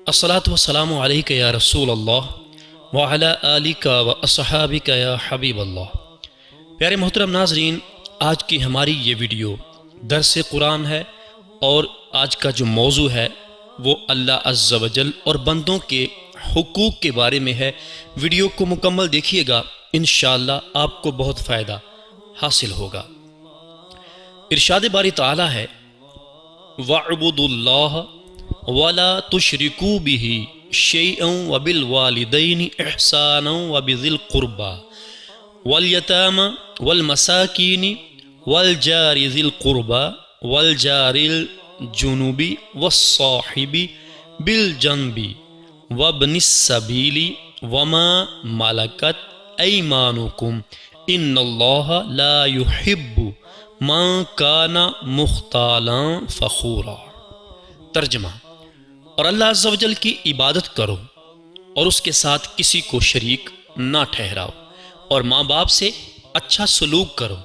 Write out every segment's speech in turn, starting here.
الصلاۃ والسلام علیک یا رسول اللہ وعلی آلک و اصحابک یا حبیب اللہ۔ پیارے محترم ناظرین، آج کی ہماری یہ ویڈیو درس قرآن ہے اور آج کا جو موضوع ہے وہ اللہ عز و جل اور بندوں کے حقوق کے بارے میں ہے۔ ویڈیو کو مکمل دیکھیے گا، انشاءاللہ آپ کو بہت فائدہ حاصل ہوگا۔ ارشاد باری تعالی ہے وَاعْبُدُوا اللَّهَ وَلَا تُشْرِكُوا بِهِ شَيْئًا وَبِالْوَالِدَيْنِ إِحْسَانًا وَبِذِي الْقُرْبَى وَالْيَتَامَى وَالْمَسَاكِينِ وَالْجَارِ ذِي الْقُرْبَى وَالْجَارِ الْجُنُبِ وَالصَّاحِبِ بِالْجَنبِ وَابْنِ السَّبِيلِ وَمَا مَلَكَتْ أَيْمَانُكُمْ إِنَّ اللَّهَ لَا يُحِبُّ مَنْ كَانَ مُخْتَالًا فَخُورًا۔ ترجمہ: اور اللہ عز و جل کی عبادت کرو اور اس کے ساتھ کسی کو شریک نہ ٹھہراؤ، اور ماں باپ سے اچھا سلوک کرو،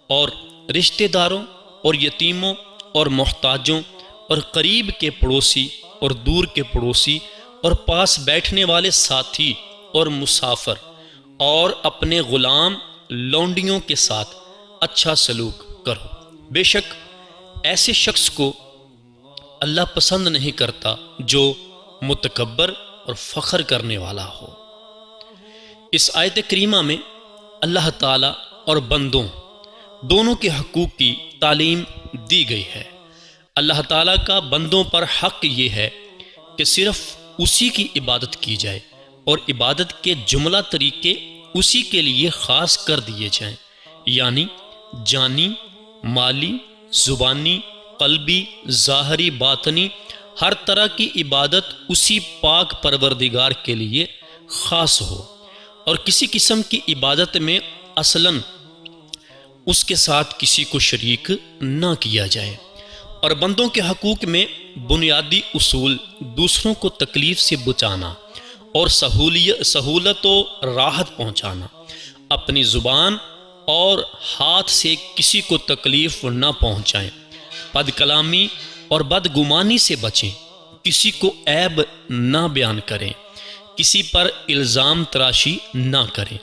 اور رشتہ داروں اور یتیموں اور محتاجوں اور قریب کے پڑوسی اور دور کے پڑوسی اور پاس بیٹھنے والے ساتھی اور مسافر اور اپنے غلام لونڈیوں کے ساتھ اچھا سلوک کرو۔ بے شک ایسے شخص کو اللہ پسند نہیں کرتا جو متکبر اور فخر کرنے والا ہو۔ اس آیت کریمہ میں اللہ تعالیٰ اور بندوں دونوں کے حقوق کی تعلیم دی گئی ہے۔ اللہ تعالیٰ کا بندوں پر حق یہ ہے کہ صرف اسی کی عبادت کی جائے اور عبادت کے جملہ طریقے اسی کے لیے خاص کر دیے جائیں، یعنی جانی، مالی، زبانی، قلبی، ظاہری، باطنی، ہر طرح کی عبادت اسی پاک پروردگار کے لیے خاص ہو، اور کسی قسم کی عبادت میں اصلاً اس کے ساتھ کسی کو شریک نہ کیا جائے۔ اور بندوں کے حقوق میں بنیادی اصول دوسروں کو تکلیف سے بچانا اور سہولت و راحت پہنچانا، اپنی زبان اور ہاتھ سے کسی کو تکلیف نہ پہنچائیں، بد کلامی اور بدگمانی سے بچیں، کسی کو عیب نہ بیان کریں، کسی پر الزام تراشی نہ کریں،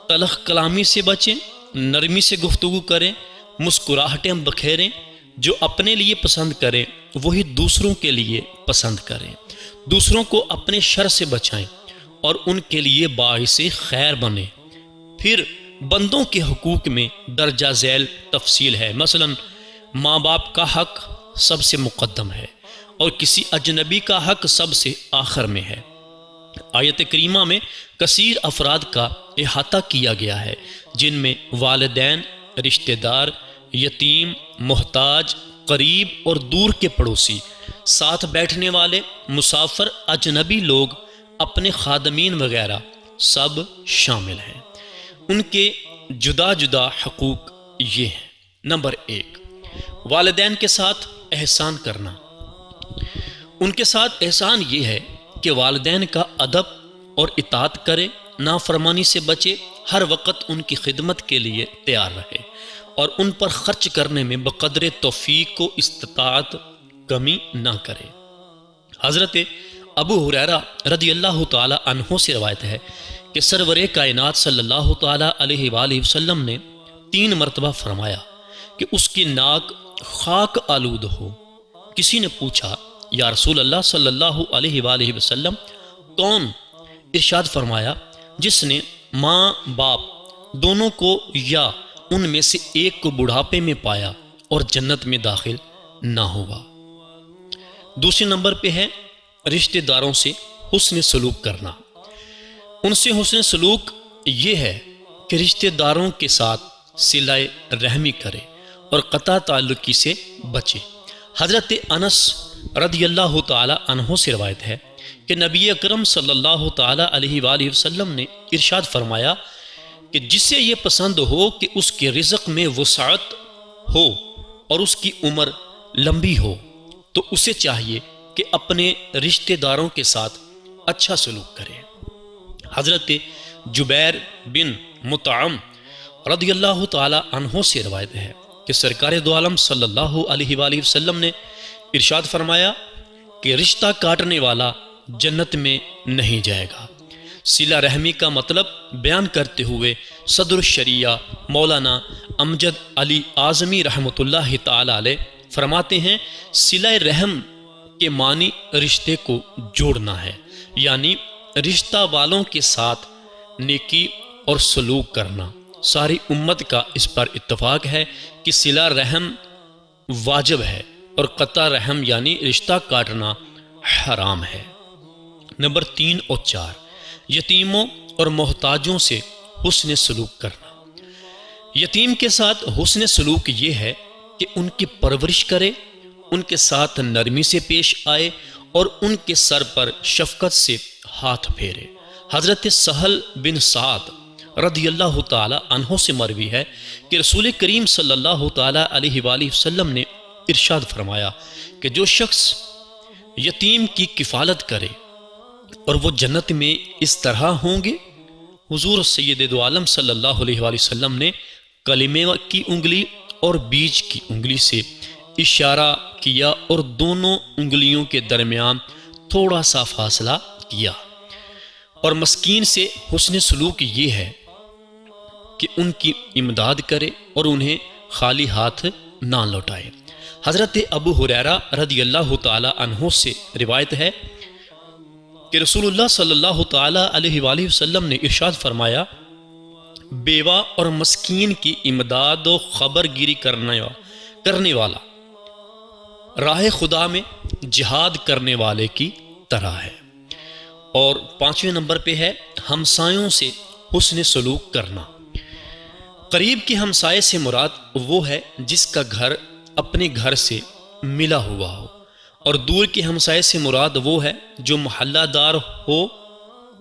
تلخ کلامی سے بچیں، نرمی سے گفتگو کریں، مسکراہٹیں بکھیریں، جو اپنے لیے پسند کریں وہی دوسروں کے لیے پسند کریں، دوسروں کو اپنے شر سے بچائیں اور ان کے لیے باعث خیر بنیں۔ پھر بندوں کے حقوق میں درجہ ذیل تفصیل ہے، مثلاً ماں باپ کا حق سب سے مقدم ہے اور کسی اجنبی کا حق سب سے آخر میں ہے۔ آیت کریمہ میں کثیر افراد کا احاطہ کیا گیا ہے، جن میں والدین، رشتہ دار، یتیم، محتاج، قریب اور دور کے پڑوسی، ساتھ بیٹھنے والے، مسافر، اجنبی لوگ، اپنے خادمین وغیرہ سب شامل ہیں۔ ان کے جدا جدا حقوق یہ ہیں۔ نمبر 1، والدین کے ساتھ احسان کرنا۔ ان کے ساتھ احسان یہ ہے کہ والدین کا ادب اور اطاعت کرے، نافرمانی سے بچے، ہر وقت ان کی خدمت کے لیے تیار رہے اور ان پر خرچ کرنے میں بقدر توفیق و استطاعت کمی نہ کرے۔ حضرت ابو ہریرہ رضی اللہ تعالی عنہ سے روایت ہے کہ سرور کائنات صلی اللہ تعالی علیہ وآلہ وسلم نے 3 مرتبہ فرمایا کہ اس کی ناک خاک آلود ہو۔ کسی نے پوچھا یا رسول اللہ صلی اللہ علیہ وآلہ وسلم کون؟ ارشاد فرمایا جس نے ماں باپ دونوں کو یا ان میں سے ایک کو بڑھاپے میں پایا اور جنت میں داخل نہ ہوا۔ دوسرے نمبر پہ ہے رشتہ داروں سے حسن سلوک کرنا۔ ان سے حسن سلوک یہ ہے کہ رشتہ داروں کے ساتھ صلہ رحمی کرے اور قطع تعلقی سے بچے۔ حضرت انس رضی اللہ تعالی عنہ سے روایت ہے کہ نبی اکرم صلی اللہ تعالی علیہ وآلہ وسلم نے ارشاد فرمایا کہ جسے یہ پسند ہو کہ اس کے رزق میں وسعت ہو اور اس کی عمر لمبی ہو تو اسے چاہیے کہ اپنے رشتہ داروں کے ساتھ اچھا سلوک کرے۔ حضرت جبیر بن مطعم رضی اللہ تعالی عنہ سے روایت ہے کہ سرکار دو عالم صلی اللہ علیہ وآلہ وسلم نے ارشاد فرمایا کہ رشتہ کاٹنے والا جنت میں نہیں جائے گا۔ صلہ رحمی کا مطلب بیان کرتے ہوئے صدر الشریعہ مولانا امجد علی اعظمی رحمۃ اللہ تعالی علیہ فرماتے ہیں، صلہ رحم کے معنی رشتے کو جوڑنا ہے، یعنی رشتہ والوں کے ساتھ نیکی اور سلوک کرنا۔ ساری امت کا اس پر اتفاق ہے کہ صلہ رحم واجب ہے اور قطع رحم یعنی رشتہ کاٹنا حرام ہے۔ نمبر 3 اور 4، یتیموں اور محتاجوں سے حسن سلوک کرنا۔ یتیم کے ساتھ حسن سلوک یہ ہے کہ ان کی پرورش کرے، ان کے ساتھ نرمی سے پیش آئے اور ان کے سر پر شفقت سے ہاتھ پھیرے۔ حضرت سہل بن سعد رضی اللہ تعالی عنہ سے مروی ہے کہ رسول کریم صلی اللہ تعالی علیہ وآلہ وسلم نے ارشاد فرمایا کہ جو شخص یتیم کی کفالت کرے اور وہ جنت میں اس طرح ہوں گے۔ حضور سید دو عالم صلی اللہ علیہ وآلہ وسلم نے کلمے کی انگلی اور بیچ کی انگلی سے اشارہ کیا اور دونوں انگلیوں کے درمیان تھوڑا سا فاصلہ کیا، اور مسکین سے حسن سلوک یہ ہے کہ ان کی امداد کرے اور انہیں خالی ہاتھ نہ لوٹائے۔ حضرت ابو ہریرہ رضی اللہ تعالی عنہ سے روایت ہے کہ رسول اللہ صلی اللہ تعالی علیہ وآلہ وسلم نے ارشاد فرمایا، بیوہ اور مسکین کی امداد و خبر گیری کرنے والا راہ خدا میں جہاد کرنے والے کی طرح ہے۔ اور 5ویں نمبر پہ ہے ہمسایوں سے حسن سلوک کرنا۔ قریب کے ہمسائے سے مراد وہ ہے جس کا گھر اپنے گھر سے ملا ہوا ہو، اور دور کے ہمسائے سے مراد وہ ہے جو محلہ دار ہو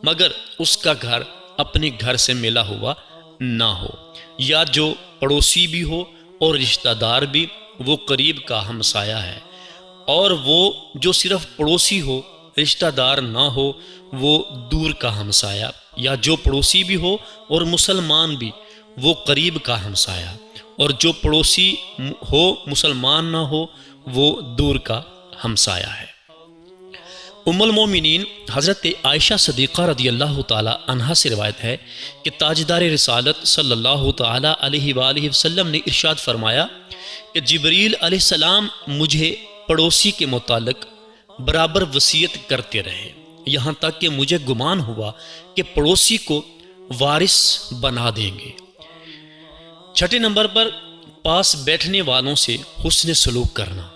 مگر اس کا گھر اپنے گھر سے ملا ہوا نہ ہو، یا جو پڑوسی بھی ہو اور رشتہ دار بھی، وہ قریب کا ہمسایہ ہے۔ اور وہ جو صرف پڑوسی ہو رشتہ دار نہ ہو، وہ دور کا ہمسایہ، یا جو پڑوسی بھی ہو اور مسلمان بھی، وہ قریب کا ہمسایہ، اور جو پڑوسی ہو مسلمان نہ ہو، وہ دور کا ہمسایہ ہے۔ ام المومنین حضرت عائشہ صدیقہ رضی اللہ تعالی عنہا سے روایت ہے کہ تاجدار رسالت صلی اللہ تعالی علیہ وآلہ وسلم نے ارشاد فرمایا کہ جبریل علیہ السلام مجھے پڑوسی کے متعلق برابر وصیت کرتے رہے، یہاں تک کہ مجھے گمان ہوا کہ پڑوسی کو وارث بنا دیں گے۔ 6 نمبر پر پاس بیٹھنے والوں سے حسن سلوک کرنا۔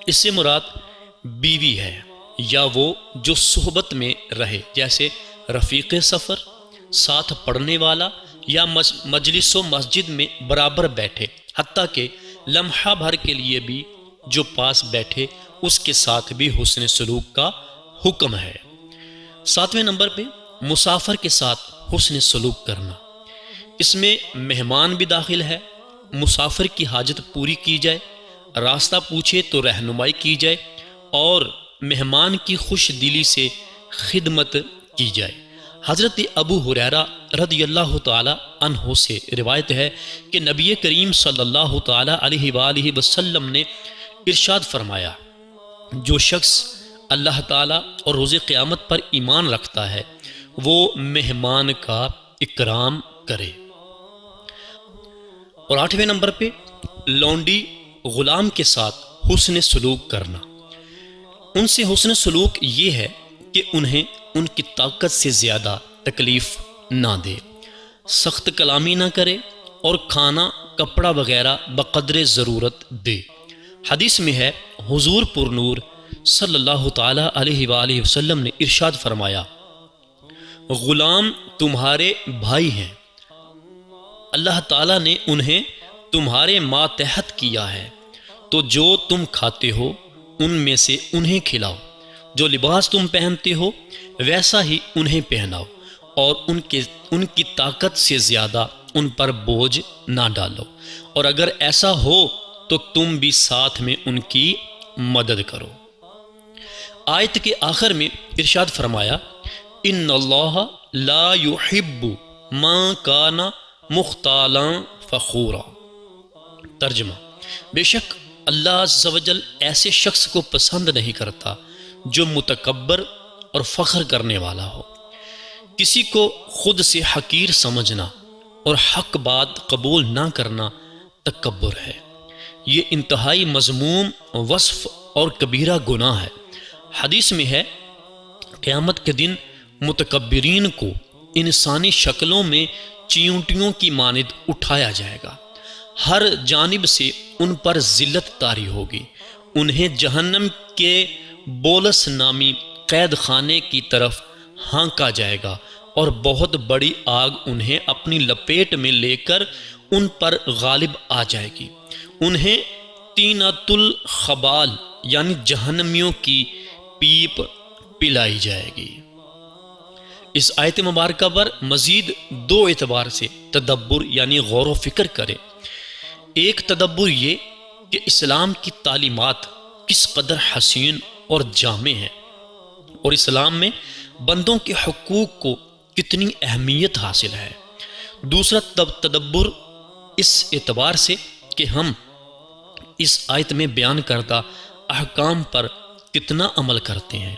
اس سے مراد بیوی ہے یا وہ جو صحبت میں رہے، جیسے رفیق سفر، ساتھ پڑھنے والا، یا مجلس و مسجد میں برابر بیٹھے، حتیٰ کہ لمحہ بھر کے لیے بھی جو پاس بیٹھے اس کے ساتھ بھی حسن سلوک کا حکم ہے۔ 7ویں نمبر پہ مسافر کے ساتھ حسن سلوک کرنا۔ اس میں مہمان بھی داخل ہے۔ مسافر کی حاجت پوری کی جائے، راستہ پوچھے تو رہنمائی کی جائے، اور مہمان کی خوش دلی سے خدمت کی جائے۔ حضرت ابو ہریرہ رضی اللہ تعالی عنہ سے روایت ہے کہ نبی کریم صلی اللہ تعالی علیہ وآلہ وسلم نے ارشاد فرمایا، جو شخص اللہ تعالی اور روز قیامت پر ایمان رکھتا ہے وہ مہمان کا اکرام کرے۔ اور 8ویں نمبر پہ لونڈی غلام کے ساتھ حسن سلوک کرنا۔ ان سے حسن سلوک یہ ہے کہ انہیں ان کی طاقت سے زیادہ تکلیف نہ دے، سخت کلامی نہ کرے، اور کھانا کپڑا وغیرہ بقدر ضرورت دے۔ حدیث میں ہے حضور پر نور صلی اللہ تعالی علیہ وآلہ وسلم نے ارشاد فرمایا، غلام تمہارے بھائی ہیں، اللہ تعالیٰ نے انہیں تمہارے ماتحت کیا ہے، تو جو تم کھاتے ہو ان میں سے انہیں کھلاؤ، جو لباس تم پہنتے ہو ویسا ہی انہیں پہناؤ، اور ان کی طاقت سے زیادہ ان پر بوجھ نہ ڈالو، اور اگر ایسا ہو تو تم بھی ساتھ میں ان کی مدد کرو۔ آیت کے آخر میں ارشاد فرمایا، ان اللہ لا يحب ما کان مختالا فخورا۔ ترجمہ، بے شک اللہ عز و جل ایسے شخص کو پسند نہیں کرتا جو متکبر اور فخر کرنے والا ہو۔ کسی کو خود سے حقیر سمجھنا اور حق بات قبول نہ کرنا تکبر ہے۔ یہ انتہائی مذموم وصف اور کبیرہ گناہ ہے۔ حدیث میں ہے قیامت کے دن متکبرین کو انسانی شکلوں میں چیونٹیوں کی مانند اٹھایا جائے گا، ہر جانب سے ان پر ذلت طاری ہوگی، انہیں جہنم کے بولس نامی قید خانے کی طرف ہانکا جائے گا اور بہت بڑی آگ انہیں اپنی لپیٹ میں لے کر ان پر غالب آ جائے گی، انہیں طینۃ الخبال یعنی جہنمیوں کی پیپ پلائی جائے گی۔ اس آیت مبارکہ پر مزید دو اعتبار سے تدبر یعنی غور و فکر کریں۔ ایک تدبر یہ کہ اسلام کی تعلیمات کس قدر حسین اور جامع ہیں اور اسلام میں بندوں کے حقوق کو کتنی اہمیت حاصل ہے۔ دوسرا تدبر اس اعتبار سے کہ ہم اس آیت میں بیان کردہ احکام پر کتنا عمل کرتے ہیں،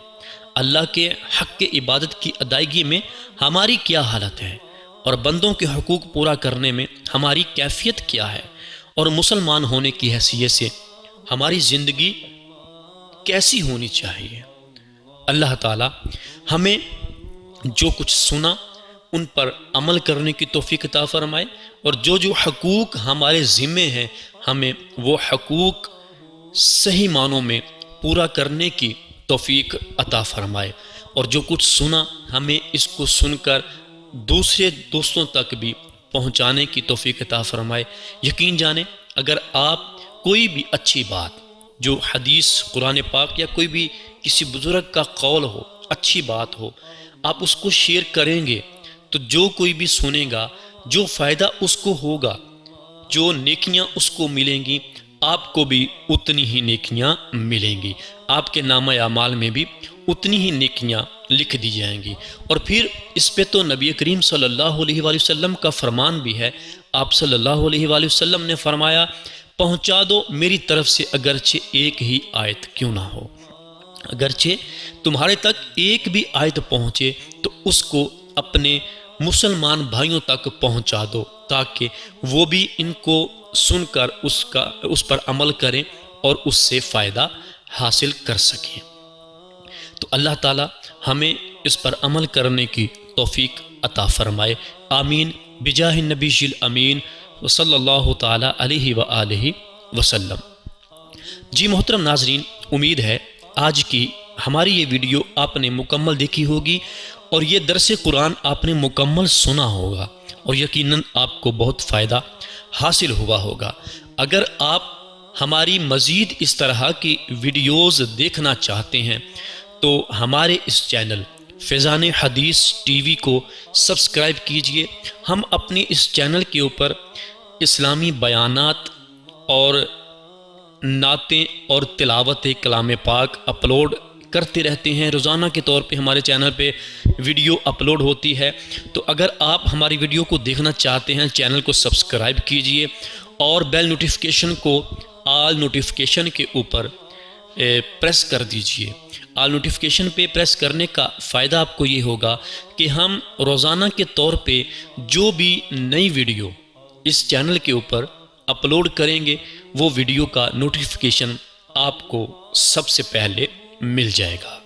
اللہ کے حق کی عبادت کی ادائیگی میں ہماری کیا حالت ہے اور بندوں کے حقوق پورا کرنے میں ہماری کیفیت کیا ہے، اور مسلمان ہونے کی حیثیت سے ہماری زندگی کیسی ہونی چاہیے۔ اللہ تعالی ہمیں جو کچھ سنا ان پر عمل کرنے کی توفیق عطا فرمائے، اور جو حقوق ہمارے ذمے ہیں ہمیں وہ حقوق صحیح معنوں میں پورا کرنے کی توفیق عطا فرمائے، اور جو کچھ سنا ہمیں اس کو سن کر دوسرے دوستوں تک بھی پہنچانے کی توفیق عطا فرمائے۔ یقین جانیں اگر آپ کوئی بھی اچھی بات جو حدیث قرآن پاک یا کوئی بھی کسی بزرگ کا قول ہو، اچھی بات ہو، آپ اس کو شیئر کریں گے تو جو کوئی بھی سنے گا، جو فائدہ اس کو ہوگا، جو نیکیاں اس کو ملیں گی، آپ کو بھی اتنی ہی نیکیاں ملیں گی، آپ کے نامہ اعمال میں بھی اتنی ہی نیکیاں لکھ دی جائیں گی۔ اور پھر اس پہ تو نبی کریم صلی اللہ علیہ وآلہ وسلم کا فرمان بھی ہے۔ آپ صلی اللہ علیہ وآلہ وسلم نے فرمایا پہنچا دو میری طرف سے اگرچہ ایک ہی آیت کیوں نہ ہو، اگرچہ تمہارے تک ایک بھی آیت پہنچے تو اس کو اپنے مسلمان بھائیوں تک پہنچا دو تاکہ وہ بھی ان کو سن کر اس پر عمل کریں اور اس سے فائدہ حاصل کر سکیں۔ تو اللہ تعالی ہمیں اس پر عمل کرنے کی توفیق عطا فرمائے، آمین بجاہ النبی الامین وصلی اللہ تعالی علیہ وآلہ وسلم۔ جی محترم ناظرین، امید ہے آج کی ہماری یہ ویڈیو آپ نے مکمل دیکھی ہوگی اور یہ درس قرآن آپ نے مکمل سنا ہوگا اور یقیناً آپ کو بہت فائدہ حاصل ہوا ہوگا۔ اگر آپ ہماری مزید اس طرح کی ویڈیوز دیکھنا چاہتے ہیں تو ہمارے اس چینل فیضان حدیث ٹی وی کو سبسکرائب کیجئے۔ ہم اپنی اس چینل کے اوپر اسلامی بیانات اور نعتیں اور تلاوت کلام پاک اپلوڈ کرتے رہتے ہیں، روزانہ کے طور پہ ہمارے چینل پہ ویڈیو اپلوڈ ہوتی ہے۔ تو اگر آپ ہماری ویڈیو کو دیکھنا چاہتے ہیں چینل کو سبسکرائب کیجئے اور بیل نوٹیفیکیشن کو آل نوٹیفیکیشن کے اوپر پریس کر دیجئے۔ آل نوٹیفیکیشن پہ پریس کرنے کا فائدہ آپ کو یہ ہوگا کہ ہم روزانہ کے طور پہ جو بھی نئی ویڈیو اس چینل کے اوپر اپلوڈ کریں گے وہ ویڈیو کا نوٹیفیکیشن آپ کو سب سے پہلے مل جائے گا۔